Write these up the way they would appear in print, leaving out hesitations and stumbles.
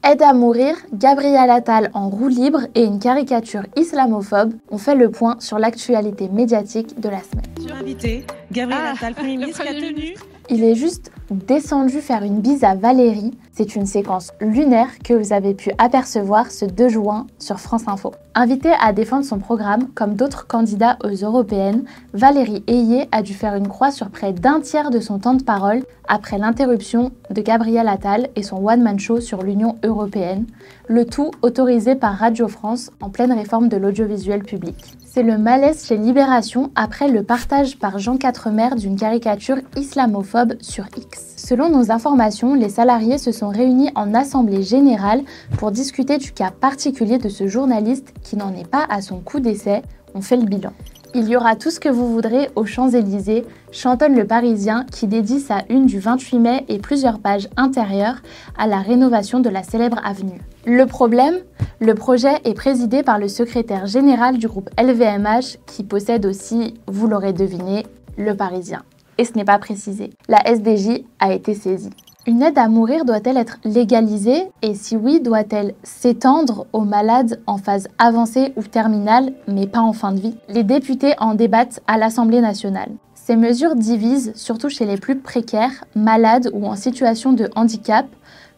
Aide à mourir, Gabriel Attal en roue libre et une caricature islamophobe. On fait le point sur l'actualité médiatique de la semaine. Invité, Gabriel Attal, Premier ministre, qui a tenu. Il est juste descendu faire une bise à Valérie. C'est une séquence lunaire que vous avez pu apercevoir ce 2 juin sur France Info. Invitée à défendre son programme, comme d'autres candidats aux européennes, Valérie Ayé a dû faire une croix sur près d'un tiers de son temps de parole après l'interruption de Gabriel Attal et son one-man show sur l'Union européenne, le tout autorisé par Radio France en pleine réforme de l'audiovisuel public. C'est le malaise chez Libération après le partage par Jean Quatremer d'une caricature islamophobe sur X. Selon nos informations, les salariés se sont réunis en assemblée générale pour discuter du cas particulier de ce journaliste qui n'en est pas à son coup d'essai. On fait le bilan. Il y aura tout ce que vous voudrez aux Champs-Élysées, chantonne le Parisien qui dédie sa une du 28 mai et plusieurs pages intérieures à la rénovation de la célèbre avenue. Le problème ? Le projet est présidé par le secrétaire général du groupe LVMH qui possède aussi, vous l'aurez deviné, le Parisien. Et ce n'est pas précisé. La SDJ a été saisie. Une aide à mourir doit-elle être légalisée? Et si oui, doit-elle s'étendre aux malades en phase avancée ou terminale, mais pas en fin de vie? Les députés en débattent à l'Assemblée nationale. Ces mesures divisent, surtout chez les plus précaires, malades ou en situation de handicap,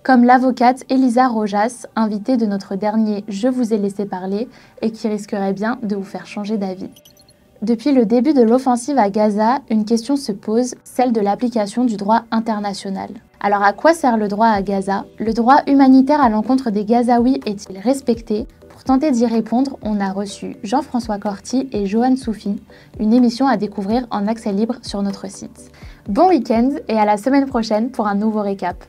comme l'avocate Elisa Rojas, invitée de notre dernier « Je vous ai laissé parler » et qui risquerait bien de vous faire changer d'avis. Depuis le début de l'offensive à Gaza, une question se pose, celle de l'application du droit international. Alors à quoi sert le droit à Gaza? Le droit humanitaire à l'encontre des Gazaouis est-il respecté? Pour tenter d'y répondre, on a reçu Jean-François Corti et Johan Soufi, une émission à découvrir en accès libre sur notre site. Bon week-end et à la semaine prochaine pour un nouveau récap.